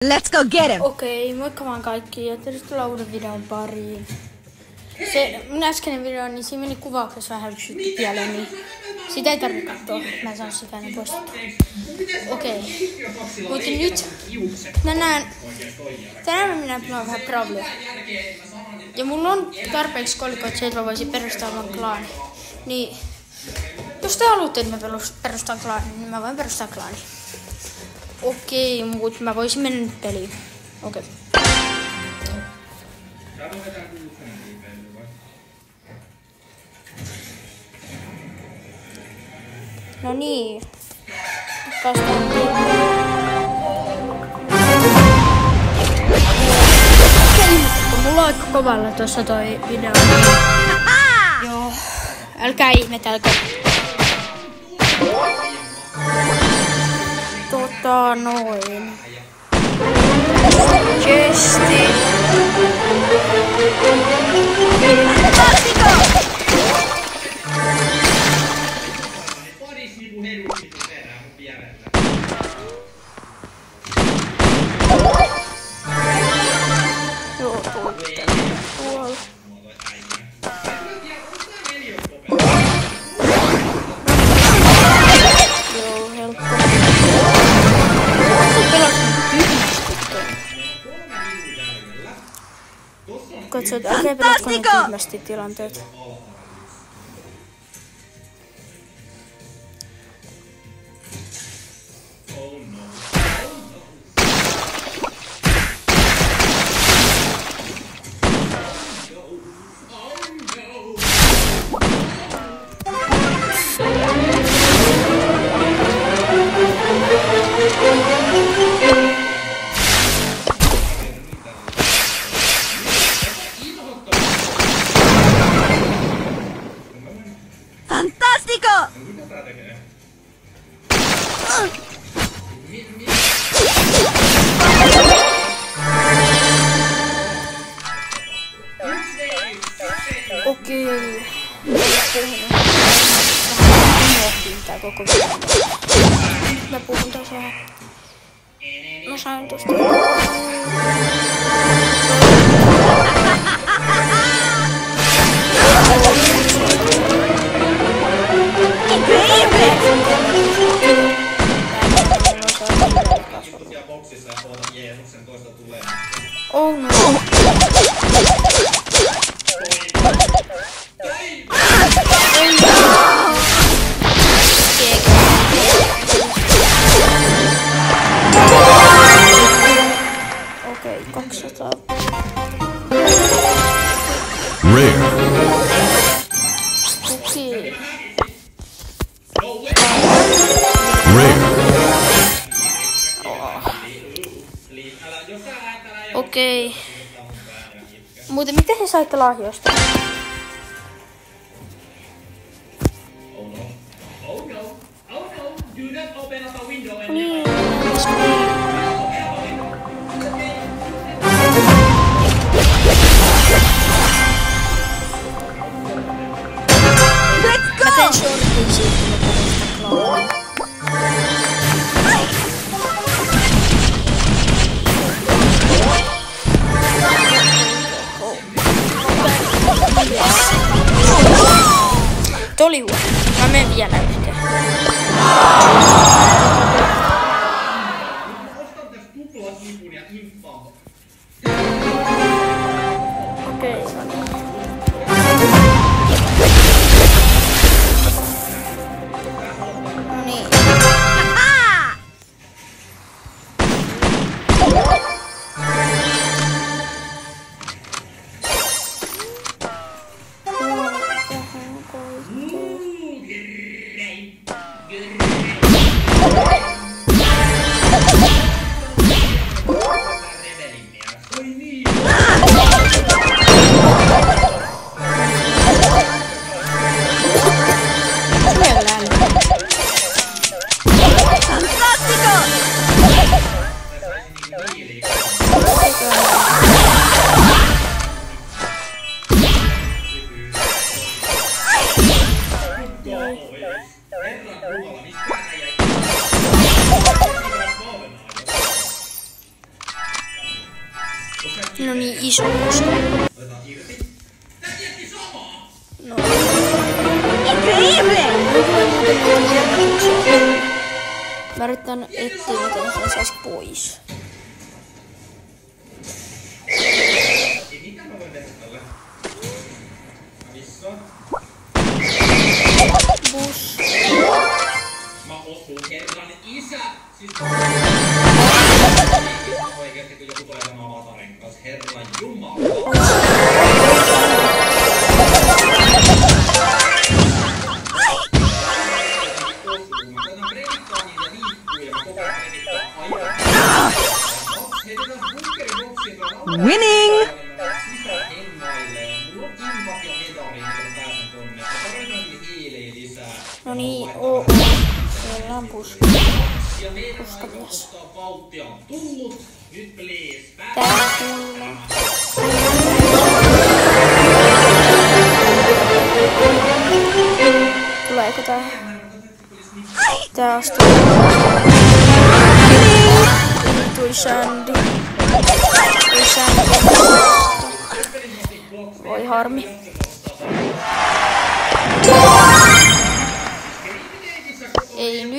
Let's go get him! Okei, moikka vaan kaikki ja tervetuloa uuden videon pariin. Se mun äskeinen video, niin siinä meni kuvauksessa vähän yksi pieleen, niin sitä ei tarvitse katsoa. Mä en saanut sitä ennen poistettua. Okei. Mutta nyt tänään minä pelaan vähän Brawlia. Ja mulla on tarpeeksi kolikoita, että mä voisin perustaa oman klaani. Niin, jos te haluatte, että mä perustan klaani, niin mä voin perustaa klaani. Okei, mut mä voisin mennä nyt peliin. Okei. No niin. Päästään mulla on aika kovalla tossa toi video. Joo. Älkää ihmetelkö. Noin. Chesti. Joo, tuolla. Joo, helppo. Katso, että älkää pelatko ne tyhmästi tilanteet. Fantastico! Okei. Tää koko video. Mä puhun taas vähän. Mä sain tosta. Oh no. Okei, 200. Rare. Okei. Okei. Muuten miten he saitte lahjoista? Niin. Let's go! Mä teen shortin siitä, kun mä perustan Tuo oli huono. Mä menen vielä yhteen. Okei, no niin. No niin. No niin, iso puska. No. Mä yritän etsiä, miten sen sais pois. Bus. Mä osuun herran isä! Siis oikeesti kun joku tulee tämän avatarin kanssa, herran jumala! Mä koitan predikkaa niitä liikkuu ja mä koko ajan predikkaa aivan. Heitetään bunkeriboksia tuolla Winning! sisään hengailleen. Mulla on impat ja metariin, kun mä pääsen tonne. Mä tarvitaan niitä hiiliä lisää. No niin, siellä on puska. Ja meidän ottaa vauhtia on tullut. Nyt please. Tää tulee. Tuleeko tää? Tää astuu. Tui Sandy. Tui Sandy. Voi harmi. Ei nyt.